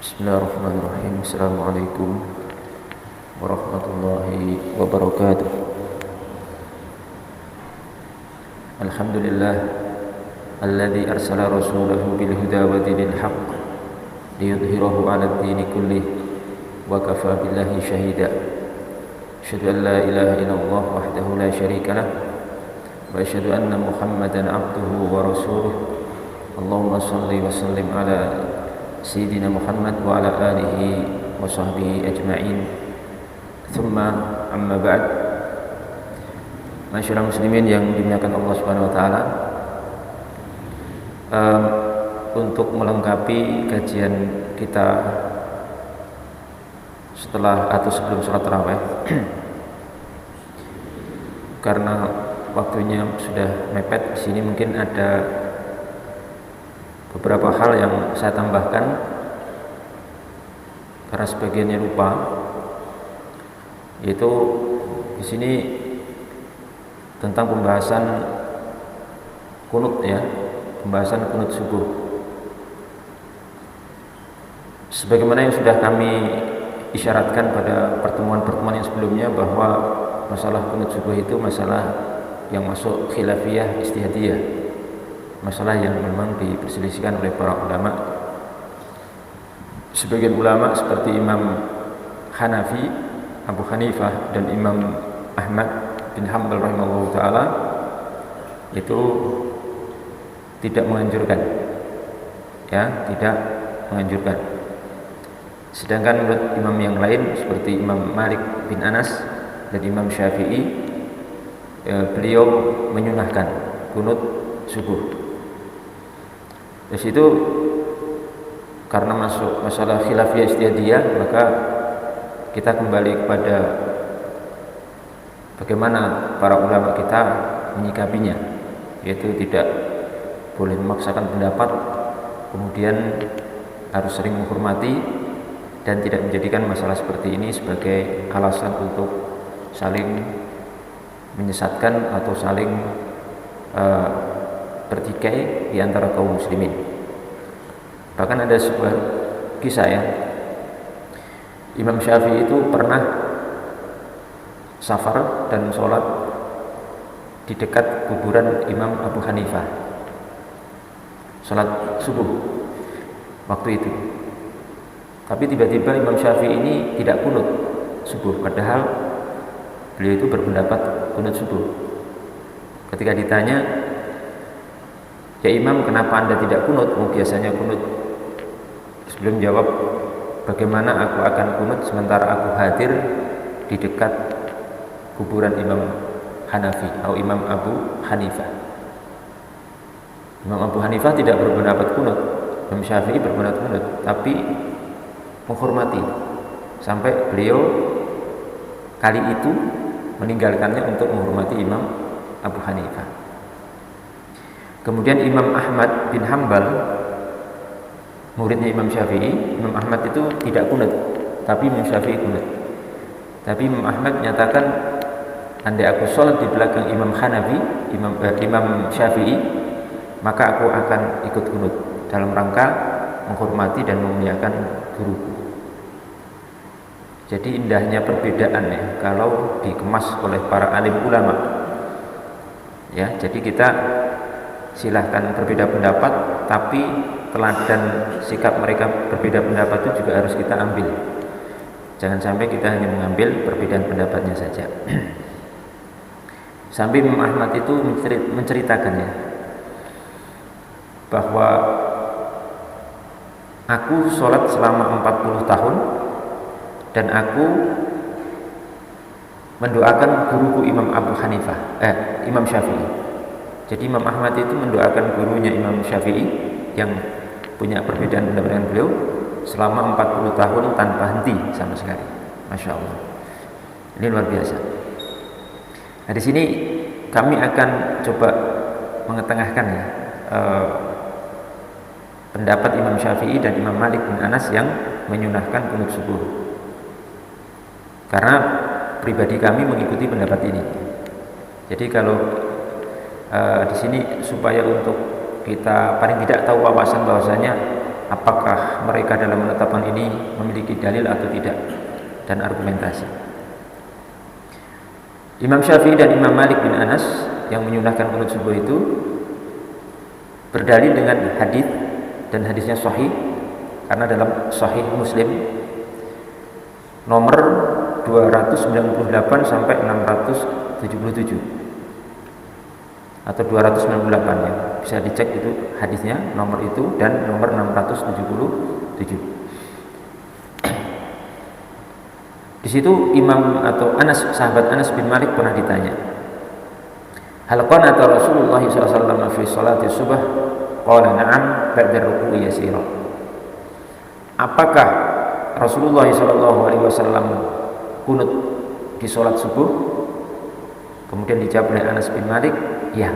Bismillahirrahmanirrahim. Assalamualaikum warahmatullahi wabarakatuh. Alhamdulillah alladzi arsala rasulahu bil huda wa dinil haqq liyudhhirahu 'alad dini kullih wa kafa billahi shahida. Asyhadu an la ilaha illallah wahdahu la syarika lah wa asyhadu anna Muhammadan 'abduhu wa rasuluh. Allahumma shalli wa sallim ala Sayyidina Muhammad wa ala alihi wa sahbihi ajma'in. Thumma amma ba'd. Masyaallah muslimin yang dimuliakan Allah Subhanahu wa taala, untuk melengkapi kajian kita setelah atau sebelum sholat tarawih karena waktunya sudah mepet, di sini mungkin ada beberapa hal yang saya tambahkan karena sebagiannya lupa, yaitu di sini tentang pembahasan kunut, ya, pembahasan kunut subuh. Sebagaimana yang sudah kami isyaratkan pada pertemuan-pertemuan yang sebelumnya, bahwa masalah kunut subuh itu masalah yang masuk khilafiyah ijtihadiyah, masalah yang memang diperselisihkan oleh para ulama. Sebagian ulama seperti Imam Hanafi, Abu Hanifah, dan Imam Ahmad bin Hanbal rahimahullah ta'ala itu tidak menganjurkan, ya, tidak menganjurkan. Sedangkan menurut imam yang lain seperti Imam Malik bin Anas dan Imam Syafi'i, beliau menyunahkan kunut subuh. Dari situ, karena masuk masalah khilafiyah ijtihadiyah, maka kita kembali kepada bagaimana para ulama kita menyikapinya, yaitu tidak boleh memaksakan pendapat, kemudian harus sering menghormati dan tidak menjadikan masalah seperti ini sebagai alasan untuk saling menyesatkan atau saling bertikai di antara kaum muslimin. Bahkan ada sebuah kisah, ya, Imam Syafi'i itu pernah safar dan sholat di dekat kuburan Imam Abu Hanifah, sholat subuh waktu itu. Tapi tiba-tiba Imam Syafi'i ini tidak kunut subuh, padahal beliau itu berpendapat kunut subuh. Ketika ditanya, "Ya Imam, kenapa Anda tidak kunut? Biasanya kunut." Sebelum jawab, "Bagaimana aku akan kunut sementara aku hadir di dekat kuburan Imam Hanafi atau Imam Abu Hanifah?" Imam Abu Hanifah tidak berpendapat kunut, Imam Syafi'i berpendapat kunut, tapi menghormati sampai beliau kali itu meninggalkannya untuk menghormati Imam Abu Hanifah. Kemudian Imam Ahmad bin Hanbal, muridnya Imam Syafi'i, Imam Ahmad itu tidak kunut, tapi Imam Syafi'i kunut. Tapi Imam Ahmad menyatakan, andai aku sholat di belakang Imam Hanafi, Imam Syafi'i, maka aku akan ikut kunut dalam rangka menghormati dan memuliakan guruku. Jadi indahnya perbedaan, ya, kalau dikemas oleh para alim ulama, ya. Jadi kita silahkan berbeda pendapat, tapi teladan sikap mereka berbeda pendapat itu juga harus kita ambil. Jangan sampai kita hanya mengambil perbedaan pendapatnya saja. Sampai Imam Ahmad itu menceritakannya bahwa aku sholat selama 40 tahun dan aku mendoakan guruku Imam Abu Hanifah, Imam Syafi'i. Jadi Imam Ahmad itu mendoakan gurunya Imam Syafi'i yang punya perbedaan pendapat dengan beliau selama 40 tahun tanpa henti sama sekali. Masya Allah, ini luar biasa. Nah, di sini kami akan coba mengetengahkan, ya, pendapat Imam Syafi'i dan Imam Malik bin Anas yang menyunahkan kunut subuh. Karena pribadi kami mengikuti pendapat ini. Jadi kalau di sini supaya untuk kita paling tidak tahu wawasan bahwasanya apakah mereka dalam menetapkan ini memiliki dalil atau tidak dan argumentasi. Imam Syafi'i dan Imam Malik bin Anas yang menyunahkan qunut subuh itu berdalil dengan hadis, dan hadisnya sahih karena dalam Sahih Muslim nomor 298 sampai 677 atau 298 ya. Bisa dicek itu hadisnya, nomor itu dan nomor 677. Di situ Imam atau Anas, sahabat Anas bin Malik pernah ditanya, hal qanata Rasulullah sallallahu alaihi wasallam fi salati subh? Qala na'am ba'da ruku'i yasira. Apakah Rasulullah sallallahu alaihi wasallam kunut di salat subuh? Kemudian dijawab oleh Anas bin Malik, ya.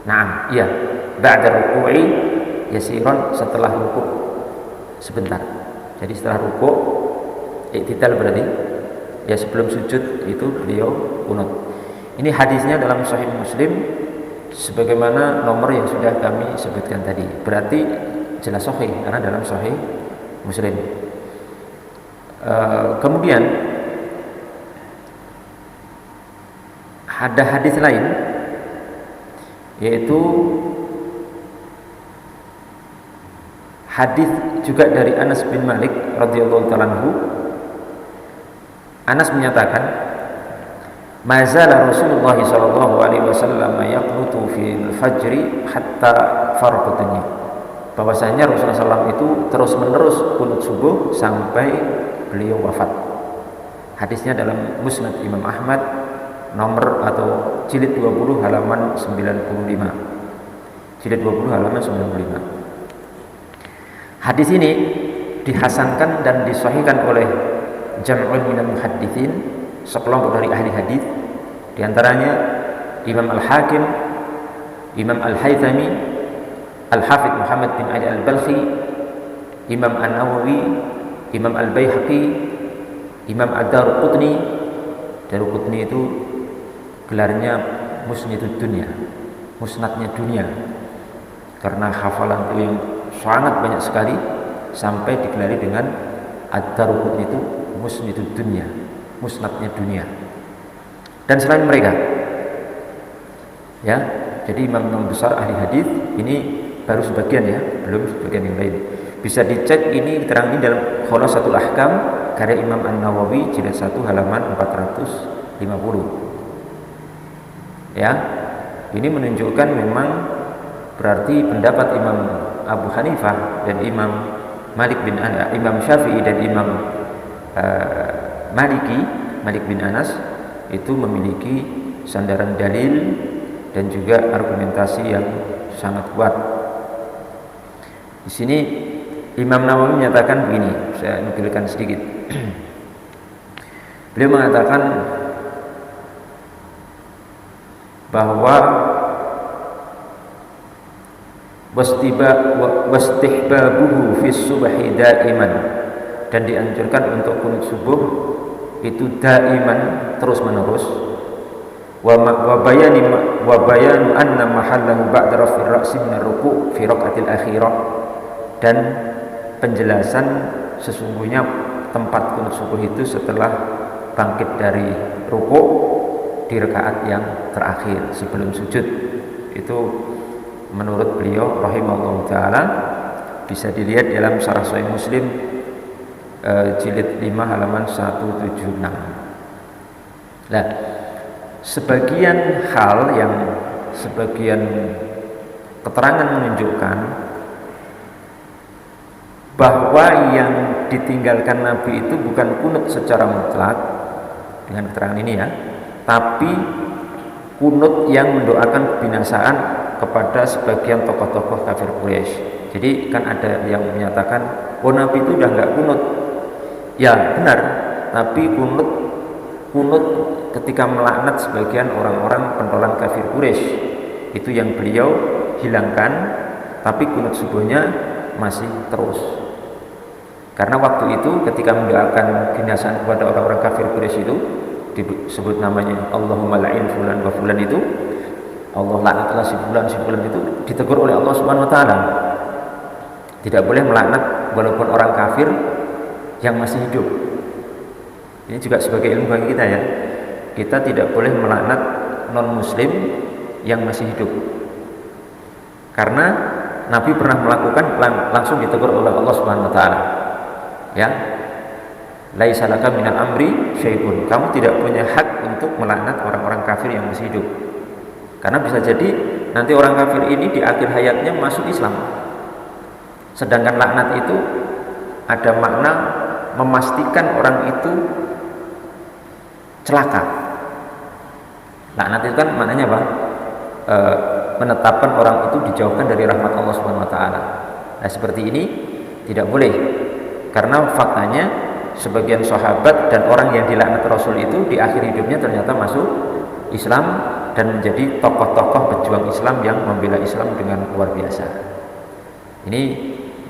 Na'am, iya. Ba'da ruku'i yasiran, setelah rukuk sebentar. Jadi setelah rukuk i'tidal berarti ya, sebelum sujud itu beliau kunut. Ini hadisnya dalam Sahih Muslim sebagaimana nomor yang sudah kami sebutkan tadi. Berarti jelas sahih karena dalam Sahih Muslim. Kemudian ada hadis lain, yaitu hadis juga dari Anas bin Malik radhiyallahu ta'ala anhu. Anas menyatakan, mazala Rasulullah sallallahu alaihi wasallam yaqnutu fil fajri hatta farqatani. Bahwasanya Rasulullah SAW itu terus-menerus kunut subuh sampai beliau wafat. Hadisnya dalam Musnad Imam Ahmad nomor atau jilid 20 halaman 95. Jilid 20 halaman 95. Hadis ini dihasankan dan disahihkan oleh jam'un minal muhadditsin, sekelompok dari ahli hadis, di antaranya Imam Al-Hakim, Imam Al-Haythami, Al-Hafidh Muhammad bin Ali Al-Balkhi, Imam An-Nawawi, Imam Al-Baihaqi, Imam Ad-Daruqutni. Daruqutni itu gelarnya musnidud dunya, musnadnya dunia, karena hafalan itu yang sangat banyak sekali sampai digelari dengan Ad-Daruqutni itu musnidud dunya, musnadnya dunia. Dan selain mereka ya, jadi imam-imam besar ahli hadis ini baru sebagian ya, belum sebagian yang lain. Bisa dicek, ini diterangin dalam Khulasatul Ahkam karya Imam An-Nawawi jilid 1 halaman 450. Ya, ini menunjukkan memang berarti pendapat Imam Abu Hanifah dan Imam Malik bin Anas, Imam Syafi'i dan Imam Malik bin Anas itu memiliki sandaran dalil dan juga argumentasi yang sangat kuat. Di sini Imam Nawawi menyatakan begini, saya nukilkan sedikit. Beliau mengatakan bahwa wastihbabuhu fi subhi daiman, dan dianjurkan untuk kunut subuh itu daiman, terus menerus. Wa bayanu anna mahallahu ba'da raf'ir ra'si min ar-ruku' fi raq'atil akhirah, dan penjelasan sesungguhnya tempat kunut subuh itu setelah bangkit dari rukuk di rakaat yang terakhir sebelum sujud. Itu menurut beliau rahimahullah taala bisa dilihat dalam Syarah Sahih Muslim jilid 5 halaman 176. Nah, sebagian hal yang sebagian keterangan menunjukkan bahwa yang ditinggalkan Nabi itu bukan kunut secara mutlak dengan keterangan ini ya, tapi kunut yang mendoakan kebinasaan kepada sebagian tokoh-tokoh kafir Quraisy. Jadi kan ada yang menyatakan, oh Nabi itu udah nggak kunut. Ya benar, tapi kunut ketika melaknat sebagian orang-orang pentolan kafir Quraisy itu yang beliau hilangkan, tapi kunut subuhnya masih terus. Karena waktu itu ketika mendoakan binasaan kepada orang-orang kafir Quraisy itu disebut namanya Allahumma la'in fulan wa fulan, itu Allah laknatlah si fulan itu ditegur oleh Allah Subhanahu wa taala. Tidak boleh melaknat walaupun orang kafir yang masih hidup. Ini juga sebagai ilmu bagi kita ya. Kita tidak boleh melaknat non muslim yang masih hidup. Karena Nabi pernah melakukan langsung ditegur oleh Allah Subhanahu wa taala. Ya. Laisa laka minal amri syai'un. Kamu tidak punya hak untuk melaknat orang-orang kafir yang masih hidup. Karena bisa jadi nanti orang kafir ini di akhir hayatnya masuk Islam. Sedangkan laknat itu ada makna memastikan orang itu celaka. Laknat itu kan maknanya apa? Menetapkan orang itu dijauhkan dari rahmat Allah Subhanahu wa taala. Nah, seperti ini tidak boleh. Karena faktanya sebagian sahabat dan orang yang dilaknat Rasul itu di akhir hidupnya ternyata masuk Islam dan menjadi tokoh-tokoh pejuang Islam yang membela Islam dengan luar biasa. Ini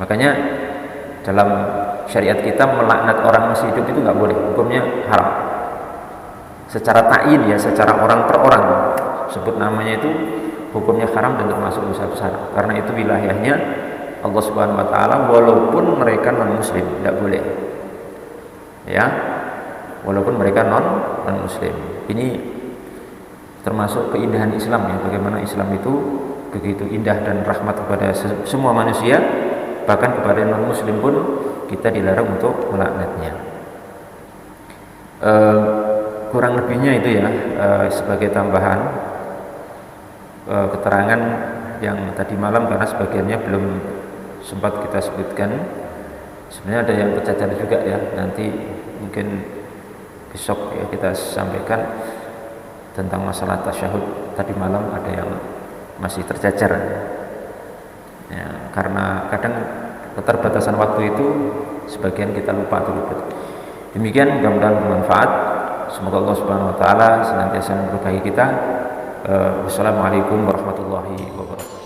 makanya dalam syariat kita melaknat orang masih hidup itu nggak boleh, hukumnya haram. Secara ta'yin ya, secara orang per orang sebut namanya itu hukumnya haram dan termasuk dosa besar. Karena itu wilayahnya Allah Subhanahu wa taala walaupun mereka non muslim, tidak boleh. Ya. Walaupun mereka non muslim. Ini termasuk keindahan Islam ya, bagaimana Islam itu begitu indah dan rahmat kepada semua manusia, bahkan kepada non muslim pun kita dilarang untuk melaknatnya. Kurang lebihnya itu ya, sebagai tambahan keterangan yang tadi malam, karena sebagiannya belum sempat kita sebutkan. Sebenarnya ada yang tercatat juga ya, nanti mungkin besok ya kita sampaikan tentang masalah tasyahud. Tadi malam ada yang masih tercacar ya, karena kadang keterbatasan waktu itu sebagian kita lupa atau lupa. Demikian, mudah-mudahan bermanfaat. Semoga Allah Subhanahu wa taala senantiasa memberkahi kita. Wassalamualaikum warahmatullahi wabarakatuh.